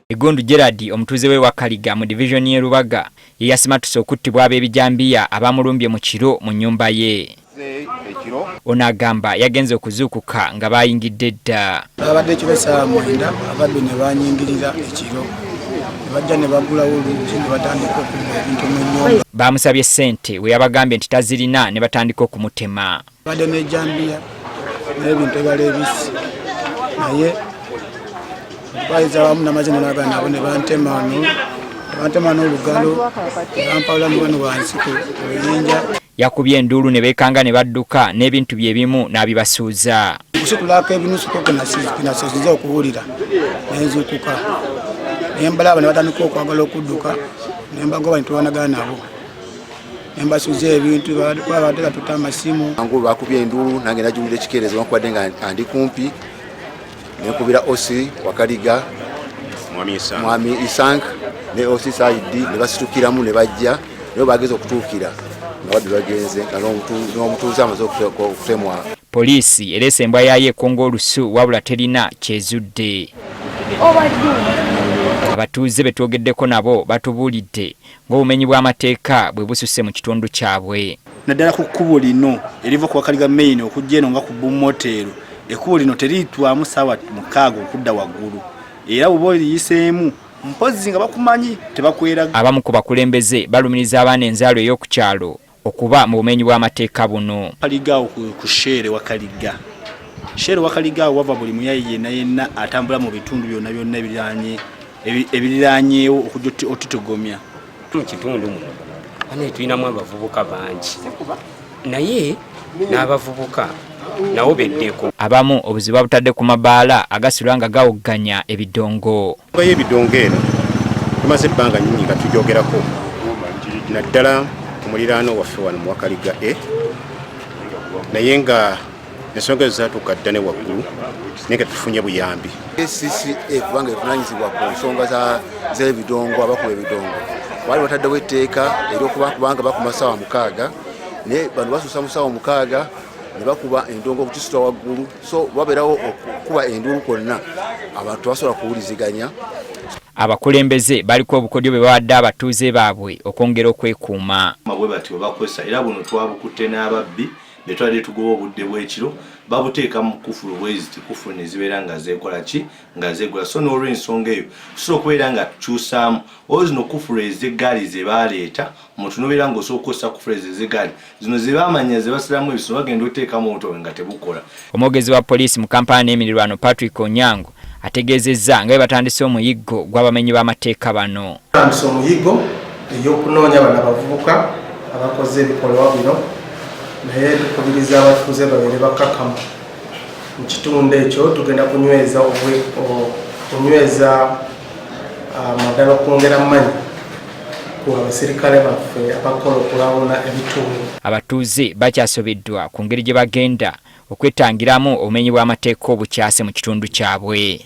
Egondu Gerard omutuuze we Wakaliga mu division ye Rubaga yasimatuse okuttibwa ab'ebijambiya abamulumbye mu kiro mu nyumba ye. Ono agamba yagenze okuzuukuka nga bayingidde dda. Abadde ekiro saa 9 abadde ne banyingirira ekiro bajja ne bagulawo oluugi ne batandika okubba ebintu mu nnyumba. Bamusabye ssente we yabagambye nti tazirina ne batandika okumutema. Badde n'ejjambiya n'ebintu ebala ebisi naye bayiza wamu n'amazina n'abaana nabo ne bantema n'olugalo bampawula ne bano wansi ku luyinja. Yakubye enduulu ne beekanga ne badduka n'ebintu bye bimu n'abibasuuza. Okusitulako ebinusuko kinasiziza okuwulira n'enzuukuka naye mbalaba ne batandika okwagala okudduka ne mbagoba ne tulwanagana nabo ne mbasuuza ebintu babatera tutta amasimu. Angulu bakubye enduulu nange najulira ekikeerezi wakubadde nga andi kumpi nekubira Osi Wakaliga Mwami Isank ne Osi Saidi ne basitukiramu ne bajja leo bageze okutuukira nabadde bagenze n'omutuuze amaze okutemwa. Poliisi ereese embwa yayo ekonga olusu wabula terina kyezudde. Abatuuze betwogeddeko nabo batubuulidde ng'obumenyi bw'amateeka bwe bususse mu kitundu kyabwe. Naddala ku kkubo lino eriva ku Wakaliga main okujja eno nga ku Bumotero ekkubo lino teriitwamu ssaawa 6 okudda waggulu era bw'oba oliyiseemu mpozi nga bakumanyi tebakwera. Abamu ku bakulembeze balumiriza abaana enzaalo ey'oku kyalo okuba mu bumenyi bw'amateeka buno. Wakaliga ku Shere Wakaliga. Shere Wakaliga wava buli muyayi yenna atambula mu bitundu byonna ebiriraanyeewo okujja otutogomya. Mu kitundu muno ane tulinamu abavubuka bangi naye n'abavubuka nawo beddeko. Abamu obuzibu butadde ku mabaala agasulwa nga gawogganya ebidongo. Ebidongo eno tumaze ebbanga nnyingi nga tujoogerako naddala ku muliraano waffe wano mu Wakaliga naye nga ensonga ezo zaatuuka dda ne waggulu naye nga tufunye buyambi. CCA kubanga evunanyizibwa ku nsonga z'ebidongo abakuba ebidongo wali bataddewo etteeka ery'okubanga bakuma ssaawa 6 naye bano basuusa mu ssaawa 6 ne bakuba endongo okutusitula waggulu so babeerawo okukuba enduulu kwonna abantu basobola kuwuliziganya. Abakulembeze baliko obukodyo bwe bawadde abatuuze baabwe okwongera okwekuuma. Bwe batyo bakozesa era buno twabukutte n'ababbi be twali tugoba obudde bw'ekiro babuteeka mu kufulu bweziti kufulu ne zibeera nga zeekola ki nga zeegula so n'olw'ensonga eyo tusobola okubeera nga tukyusaamu oyo zino kufulu ez'eggaali ze baaleeta omuntu n'obeera ng'osobola okukozesa kufulu ezo ez'eggaali zino ze baamanya ze basiramu ebisolo bagenda oteekamu obutobe nga tebukola. Omwogezi wa poliisi mu Kampala n'emirirwano Patrick Onyango ategeezezza nga batandise omuyiggo gw'abamenyi b'amateeka bano. Batandise omuyiggo ey'okunoonya bano abavubuka abakoze ebikolwa bino naye tukubiriza abatuuze babeere bakkakkamu mu kitundu ekyo tugenda kunyweza naddala okwongera amanyi ku abaserikale baffe abakola okulawuna ebitundu. Abatuuze bakyasobeddwa ku ngeri gye bagenda okwetangiramu obumenyi bw'amateeka obukyase mu kitundu kyabwe.